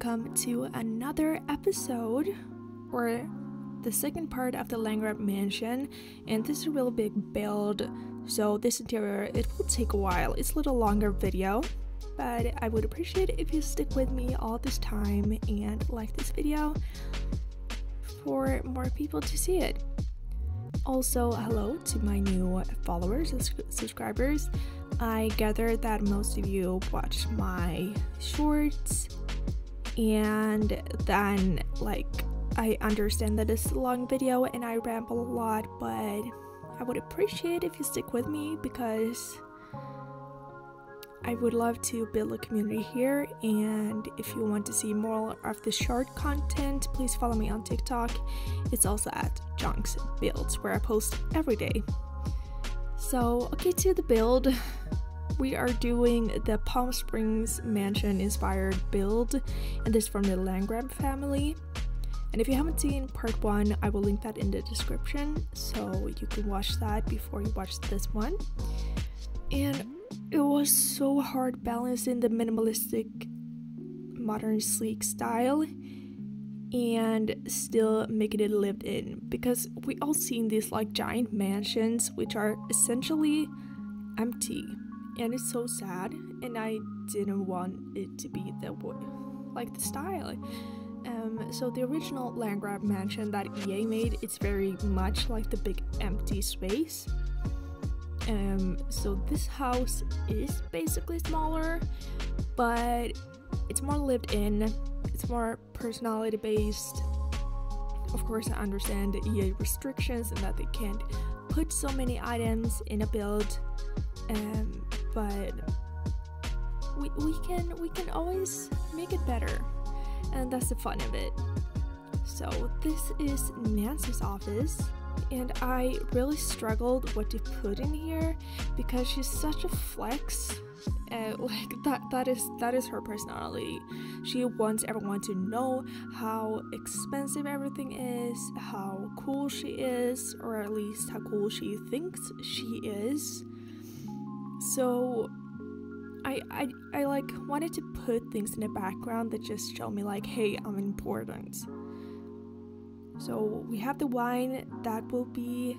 welcome to another episode, or the second part of the Landgraab mansion. And this is a real big build, so this interior, it will take a while. It's a little longer video, but I would appreciate it if you stick with me all this time and like this video for more people to see it. Also, hello to my new followers and subscribers. I gather that most of you watch my shorts, and then I understand that it's a long video and I ramble a lot, but I would appreciate if you stick with me because I would love to build a community here. And if you want to see more of the short content, please follow me on TikTok. It's also at Junks Builds, where I post every day. So, okay, to the build. We are doing the Palm Springs mansion inspired build, and this is from the Landgraab family. And if you haven't seen part 1, I will link that in the description, so you can watch that before you watch this one. And it was so hard balancing the minimalistic, modern, sleek style and still making it lived in, because we all seen these giant mansions which are essentially empty, and it's so sad, and I didn't want it to be the style. So the original Landgraab mansion that EA made, it's very much like the big empty space. So this house is basically smaller, but it's more lived in, it's more personality based. Of course, I understand the EA restrictions and that they can't put so many items in a build, but we can always make it better, and that's the fun of it. So this is Nancy's office, and I really struggled what to put in here because she's such a flex. That is her personality. She wants everyone to know how expensive everything is, how cool she is, or at least how cool she thinks she is. So I wanted to put things in the background that just show me hey, I'm important. So we have the wine, that will be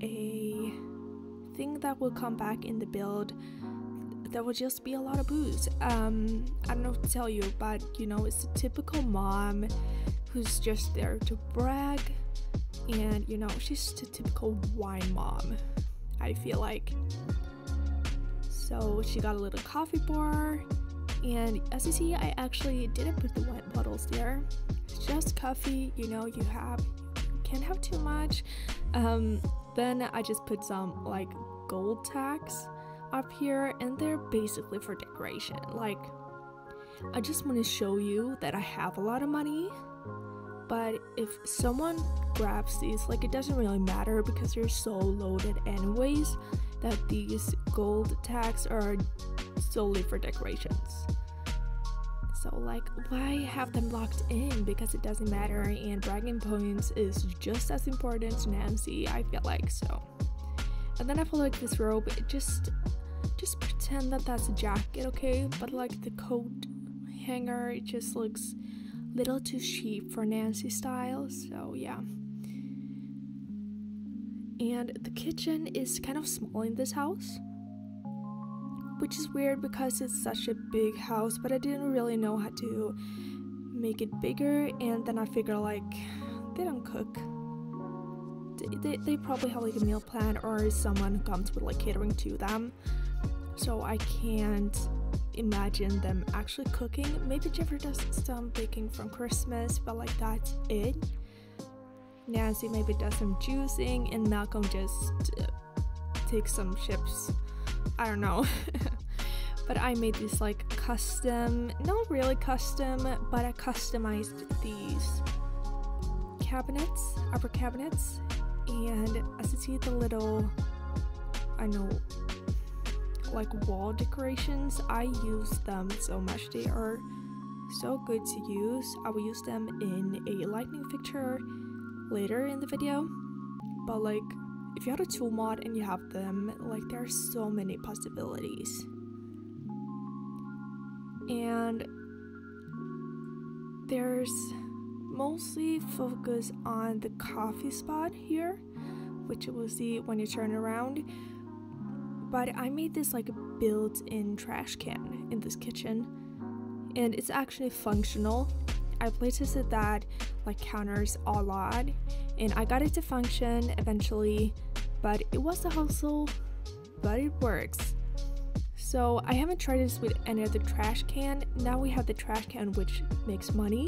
a thing that will come back in the build. That will just be a lot of booze. I don't know what to tell you, but it's a typical mom who's just there to brag, and she's a typical wine mom, I feel like. So she got a little coffee bar, and as you see, I actually didn't put the wine bottles there. It's just coffee, you can't have too much. Then I just put some gold tags up here, and they're basically for decoration. I just want to show you that I have a lot of money, but if someone grabs these, it doesn't really matter because they're so loaded anyways, that these gold tags are solely for decorations. So why have them locked in? Because it doesn't matter, and bragging points is just as important to Nancy, I feel like. So, and then I feel like this robe, just pretend that that's a jacket, okay? But the coat hanger, it just looks a little too cheap for Nancy style, so yeah. And the kitchen is kind of small in this house, which is weird because it's such a big house, but I didn't really know how to make it bigger. And then I figure they don't cook. They probably have a meal plan, or someone comes with catering to them. So I can't imagine them actually cooking. Maybe Jeffrey does some baking from Christmas, but that's it. Nancy maybe does some juicing, and Malcolm just takes some chips. I don't know. But I made these custom, not really custom, but I customized these cabinets, upper cabinets, and as you see the little, wall decorations, I use them so much. They are so good to use. I will use them in a lightning fixture later in the video, but if you have a T.O.O.L and you have them, there are so many possibilities. And there's mostly focus on the coffee spot here, which you will see when you turn around. But I made this like a built-in trash can in this kitchen, and it's actually functional. I playtested that like counters a lot, and I got it to function eventually, but it was a hustle, but it works. So I haven't tried this with any other trash can. Now we have the trash can which makes money,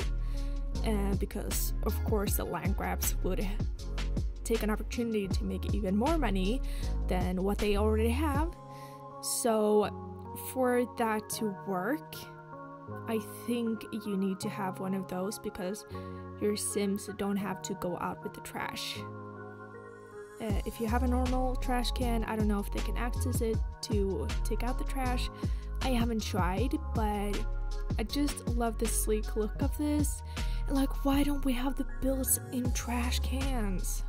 and because of course the Landgraabs would take an opportunity to make even more money than what they already have. So for that to work, I think you need to have one of those because your Sims don't have to go out with the trash. If you have a normal trash can, I don't know if they can access it to take out the trash. I haven't tried, but I just love the sleek look of this. And like, why don't we have the built-in trash cans?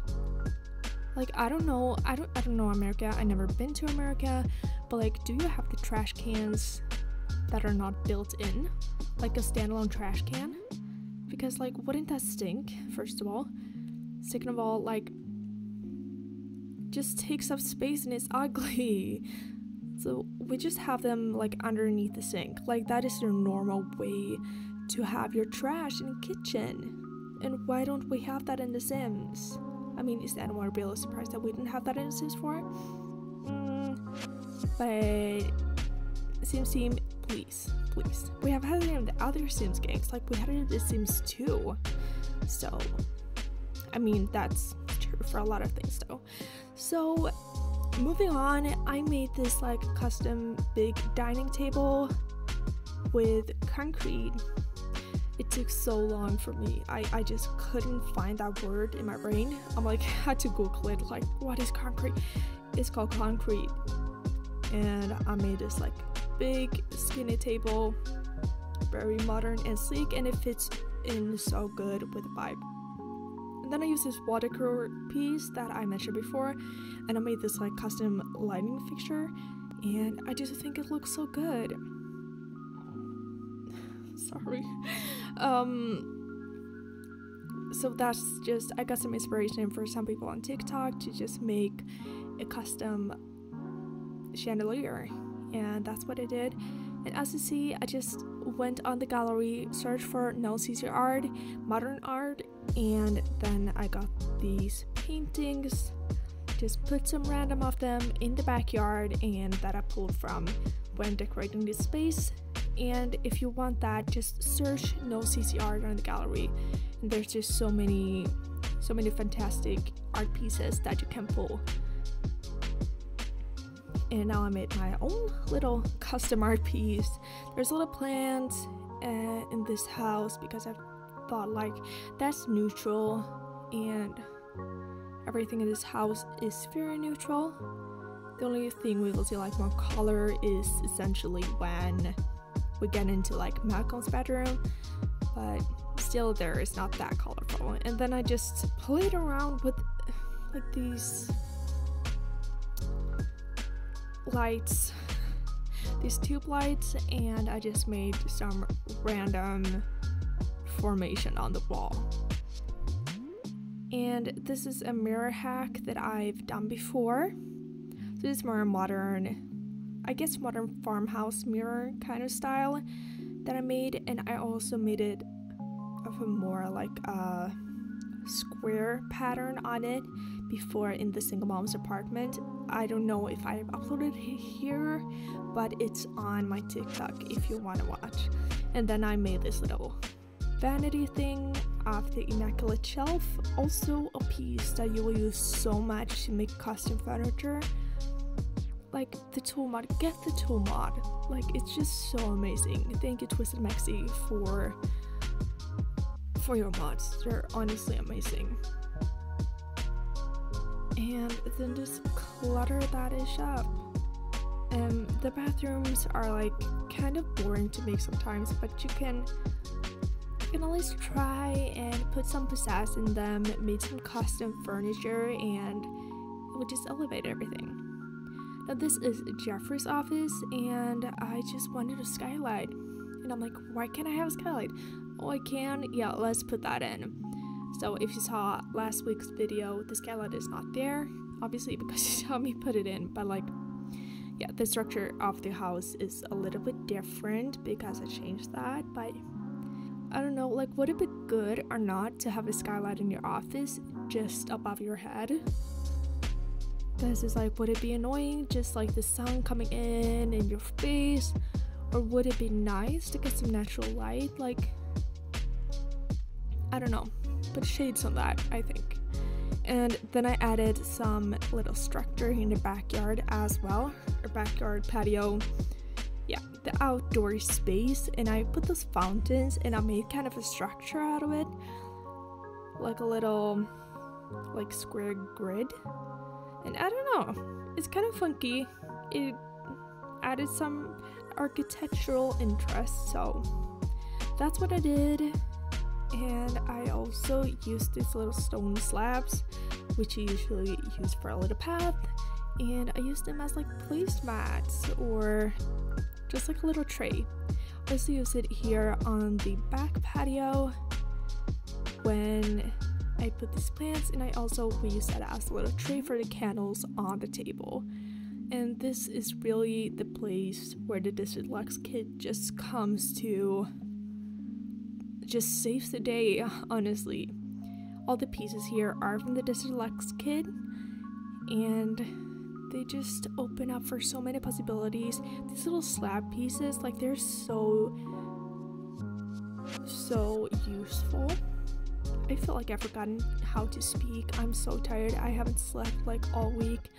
Like, I don't know America. I've never been to America, but like, do you have the trash cans that are not built in, like a standalone trash can? Because like, wouldn't that stink, first of all? Second of all, like, just takes up space and it's ugly. So we just have them like underneath the sink. Like, that is your normal way to have your trash in the kitchen. And why don't we have that in The Sims? I mean, is anyone really surprised that we didn't have that in The Sims 4? But Sims team, please. We have had it in the other Sims games, like we had it in The Sims 2. So, I mean, that's true for a lot of things though. So, moving on, I made this like custom big dining table with concrete. It took so long for me. I just couldn't find that word in my brain. I'm like, I had to Google it, like, what is concrete? It's called concrete. And I made this like big skinny table, very modern and sleek, and it fits in so good with the vibe. And then I used this watercolor piece that I mentioned before, and I made this like custom lighting fixture, and I just think it looks so good. Sorry. So that's just, I got some inspiration for some people on TikTok to just make a custom chandelier, and that's what I did. And as you see, I just went on the gallery, searched for no CC art, modern art, and then I got these paintings, just put some random of them in the backyard, and that I pulled from when decorating this space. And if you want that, just search no CC art on the gallery, and there's just so many fantastic art pieces that you can pull. And now I made my own little custom art piece. There's a little plant in this house because I thought like that's neutral, and everything in this house is very neutral. The only thing we will see like more color is essentially when we get into like Malcolm's bedroom, but still there is not that colorful. And then I just played around with like these lights, these tube lights, and I just made some random formation on the wall. And this is a mirror hack that I've done before. So this is more modern, I guess modern farmhouse mirror kind of style that I made, and I also made it of a more like a square pattern on it before in the single mom's apartment. I don't know if I've uploaded it here, but it's on my TikTok if you want to watch. And then I made this little vanity thing of the immaculate shelf, also a piece that you will use so much to make custom furniture. Like the T.O.O.Lmod, get the T.O.O.Lmod, like it's just so amazing. Thank you Twisted Maxi for your mods, they're honestly amazing. And then just clutter that ish up. The bathrooms are like kind of boring to make sometimes, but you can at least try and put some pizzazz in them, made some custom furniture, and it would just elevate everything. Now this is Jeffrey's office, and I just wanted a skylight, and I'm like, why can't I have a skylight? Oh, I can? Yeah, let's put that in. So if you saw last week's video, the skylight is not there, obviously, because you saw me put it in, but like, yeah, the structure of the house is a little bit different because I changed that. But I don't know, like, would it be good or not to have a skylight in your office just above your head? Because it's like, would it be annoying just like the sun coming in your face, or would it be nice to get some natural light? Like, I don't know, put shades on that, I think. And then I added some little structure in the backyard as well, or backyard patio, yeah, the outdoor space, and I put those fountains and I made kind of a structure out of it, like a little like square grid. And I don't know, it's kind of funky. It added some architectural interest, so that's what I did. And I also used these little stone slabs, which you usually use for a little path, and I used them as like placemats or just like a little tray. I also use it here on the back patio when I put these plants, and I also use that as a little tray for the candles on the table. And this is really the place where the T.O.O.L kit just comes to just saves the day, honestly. All the pieces here are from the T.O.O.L kit, and they just open up for so many possibilities. These little slab pieces, like, they're so useful. I feel like I've forgotten how to speak. I'm so tired. I haven't slept like all week,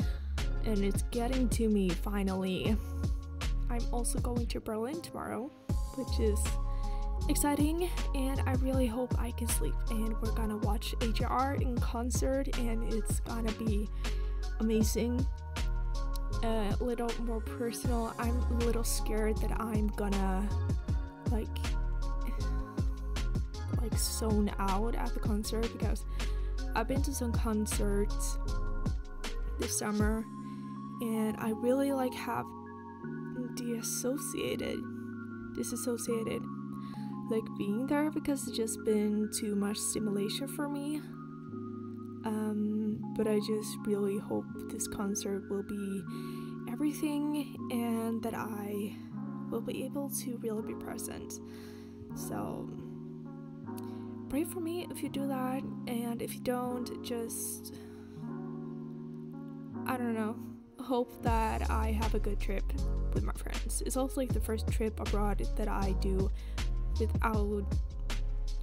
and it's getting to me finally. I'm also going to Berlin tomorrow, which is exciting, and I really hope I can sleep, and we're gonna watch HR in concert, and it's gonna be amazing. A little more personal, I'm a little scared that I'm gonna like zone out at the concert, because I've been to some concerts this summer and I really like have disassociated like being there, because it's just been too much stimulation for me. But I just really hope this concert will be everything and that I will be able to really be present. So pray for me if you do that, and if you don't, just, I don't know, hope that I have a good trip with my friends. It's also like the first trip abroad that I do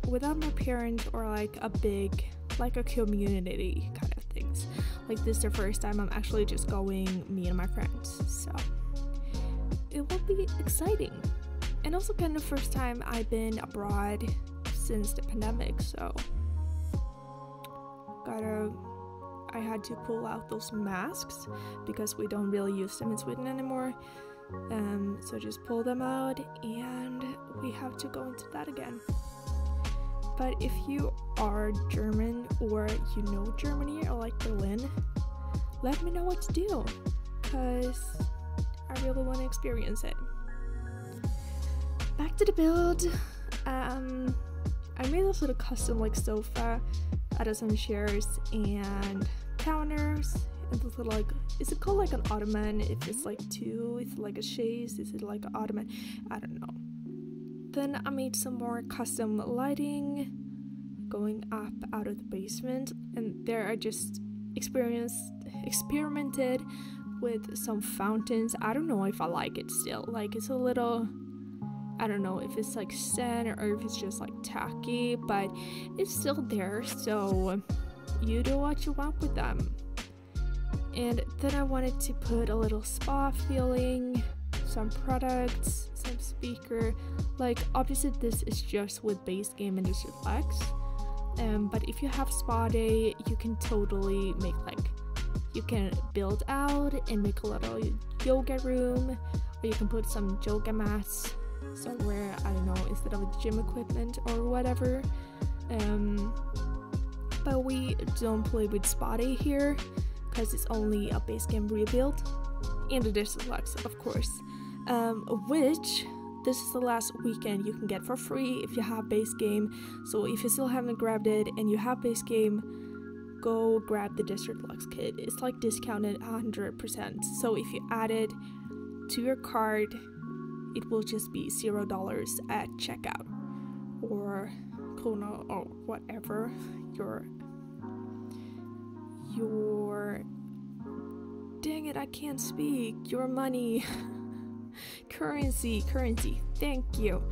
without my parents or like a big, like a community kind of things. Like, this is the first time I'm actually just going, me and my friends, so it will be exciting. And also kind of first time I've been abroad since the pandemic, so I had to pull out those masks because we don't really use them in Sweden anymore. So just pull them out, and we have to go into that again. But if you are German, or you know Germany or like Berlin, let me know what to do, because I really want to experience it. Back to the build. I made this little custom like sofa out of some chairs and counters, and this little, like, is it called like an ottoman? If it's like two, is it like a chaise? Is it like an ottoman? I don't know. Then I made some more custom lighting going up out of the basement, and there I just experimented with some fountains. I don't know if I like it still. Like, it's a little, I don't know if it's like zen or if it's just like tacky, but it's still there, so you do what you want with them. And then I wanted to put a little spa feeling, some products, some speaker. Like, obviously this is just with base game and just flex, but if you have spa day, you can totally make, like, you can build out and make a little yoga room, or you can put some yoga mats somewhere, I don't know, instead of gym equipment or whatever. But we don't play with spa day here because it's only a base game rebuild, and the T.O.O.L, of course, which this is the last weekend you can get for free if you have base game. So if you still haven't grabbed it and you have base game, go grab the Desert Deluxe kit. It's like discounted 100%. So if you add it to your cart, it will just be $0 at checkout, or Kona, or whatever your dang it, I can't speak, your money. currency, thank you.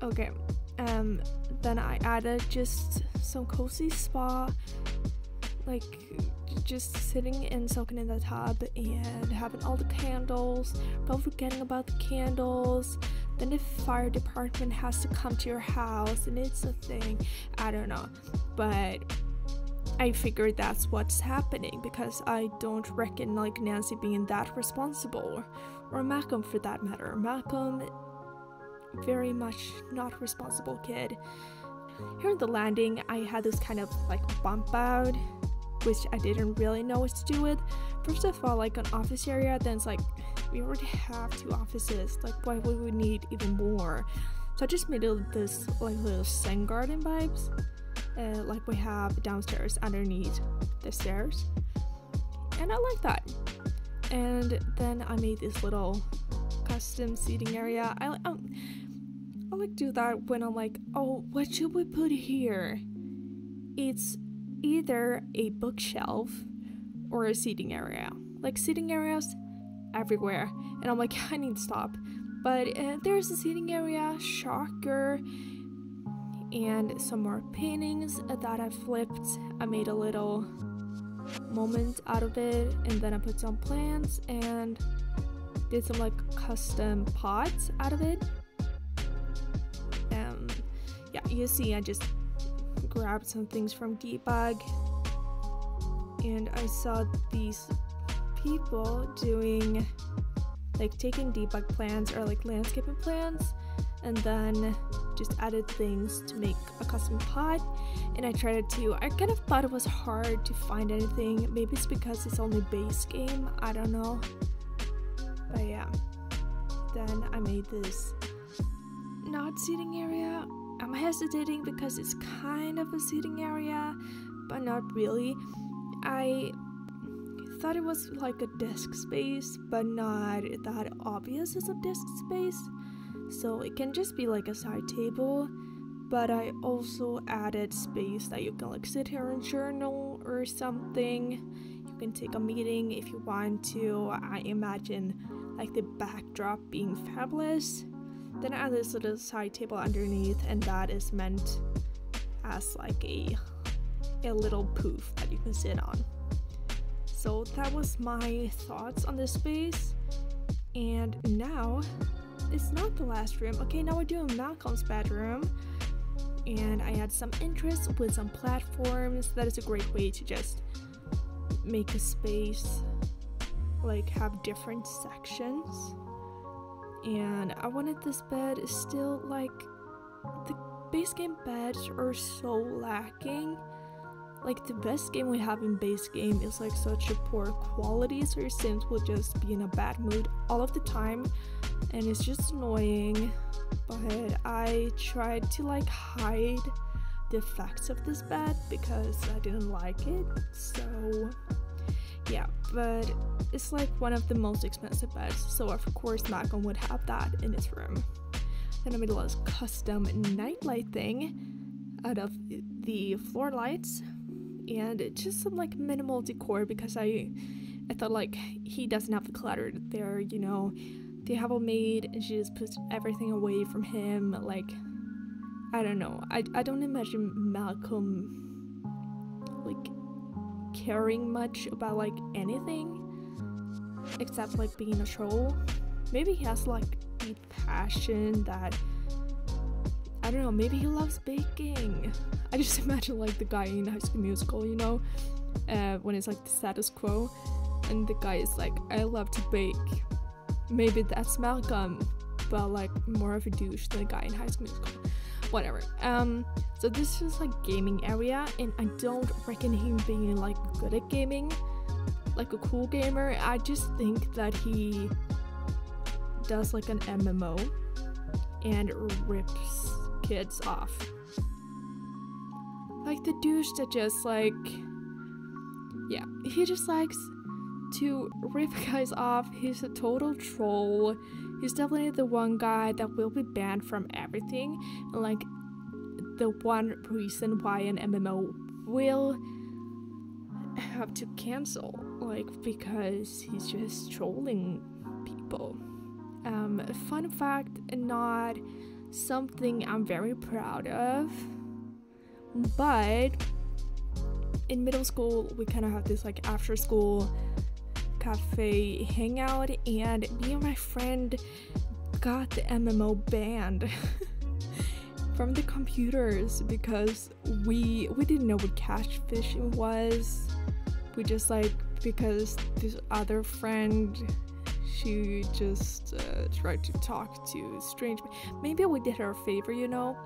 Okay, then I added just some cozy spa, like just sitting and soaking in the tub and having all the candles, but forgetting about the candles. Then the fire department has to come to your house and it's a thing. I don't know, but I figured that's what's happening, because I don't reckon like Nancy being that responsible, or Malcolm for that matter. Malcolm, very much not responsible kid. Here at the landing, I had this kind of like bump out, which I didn't really know what to do with. First of all, like an office area, then it's like, we already have 2 offices, like why would we need even more? So I just made this like little Zen garden vibes, like we have downstairs underneath the stairs, and I like that. And then I made this little custom seating area. I like do that when I'm like, oh, what should we put here? It's either a bookshelf or a seating area. Like seating areas everywhere, and I'm like, I need to stop. But there's a seating area, shocker, and some more paintings that I flipped. I made a little moment out of it, and then I put some plants and did some like custom pots out of it. Yeah, you see, I just grabbed some things from Debug, and I saw these people doing like taking debug plans or like landscaping plans, and then just added things to make a custom pot. And I tried it too. I kind of thought it was hard to find anything. Maybe it's because it's only base game, I don't know, but yeah. Then I made this not seating area. I'm hesitating because it's kind of a seating area, but not really. I thought it was like a desk space, but not that obvious as a desk space, so it can just be like a side table. But I also added space that you can like sit here and journal or something. You can take a meeting if you want to. I imagine like the backdrop being fabulous. Then I added this little side table underneath, and that is meant as like a little poof that you can sit on. So that was my thoughts on this space. And now it's not the last room. Okay, now we're doing Malcolm's bedroom, and I had some interest with some platforms. That is a great way to just make a space like have different sections. And I wanted this bed still, like the base game beds are so lacking. Like the best game we have in base game is like such a poor quality, so your Sims will just be in a bad mood all of the time, and it's just annoying. But I tried to like hide the effects of this bed because I didn't like it. So yeah, but it's like one of the most expensive beds, so of course Malcolm would have that in his room. Then I made a little custom nightlight thing out of the floor lights, and it's just some like minimal decor because I thought like he doesn't have the clutter there, you know. They have a maid and she just puts everything away from him. Like, I don't know, I don't imagine Malcolm like caring much about like anything except like being a troll. Maybe he has like deep passion that, I don't know, maybe he loves baking. I just imagine like the guy in High School Musical, you know, when it's like the status quo and the guy is like, I love to bake. Maybe that's Malcolm, but like more of a douche than the guy in High School Musical. Whatever. So this is like gaming area, and I don't reckon him being like good at gaming, like a cool gamer. I just think that he does like an MMO and rips kids off. Like the douche that just like, yeah, he just likes to rip guys off. He's a total troll. He's definitely the one guy that will be banned from everything. And like the one reason why an MMO will have to cancel, like because he's just trolling people. Fun fact, not something I'm very proud of, but in middle school we kind of have this like after school cafe hangout, and me and my friend got the MMO banned from the computers because we didn't know what catfishing was. We just like, because this other friend, she just tried to talk to strange, maybe we did her a favor, you know,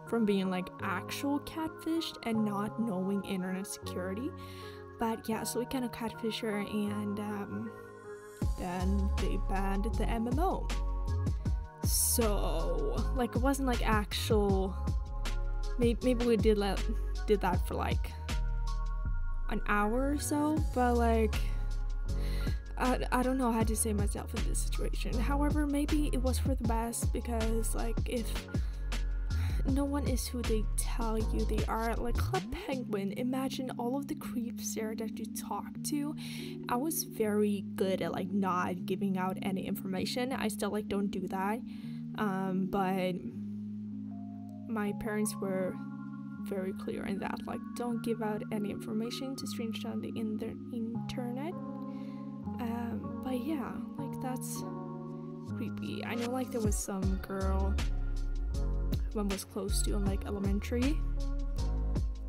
from being like actual catfished and not knowing internet security. But yeah, so we kind of catfish her, and then they banned the MMO. So like it wasn't like actual, maybe we did that for like an hour or so, but like I don't know how to say myself in this situation. However, maybe it was for the best, because like if no one is who they tell you they are, like Club Penguin, imagine all of the creeps there that you talk to. I was very good at like not giving out any information. I still like don't do that, but my parents were very clear in that, like don't give out any information to strangers on the internet. But yeah, like that's creepy. I know like there was some girl who I was close to in like elementary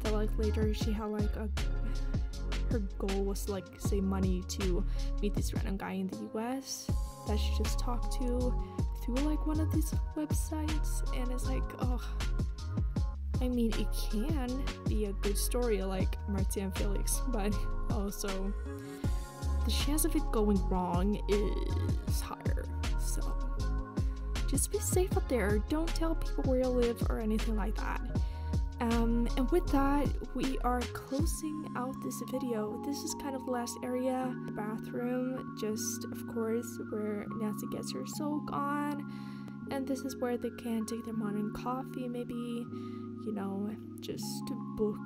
that like later she had like her goal was to like save money to meet this random guy in the US that she just talked to through like one of these websites. And it's like, oh, I mean, it can be a good story like Marty and Felix, but also the chance of it going wrong is higher. So just be safe out there. Don't tell people where you live or anything like that. And with that, we are closing out this video. This is kind of the last area, the bathroom, just of course where Nancy gets her soak on, and this is where they can take their morning coffee, maybe, you know, just to book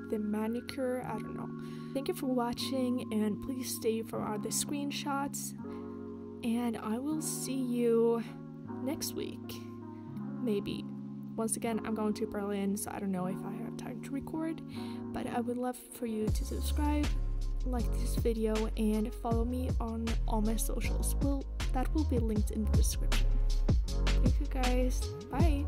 the manicure. I don't know. Thank you for watching, and please stay for other screenshots, and I will see you next week, maybe. Once again, I'm going to Berlin, so I don't know if I have time to record, but I would love for you to subscribe, like this video, and follow me on all my socials. That will be linked in the description. Thank you guys. Bye.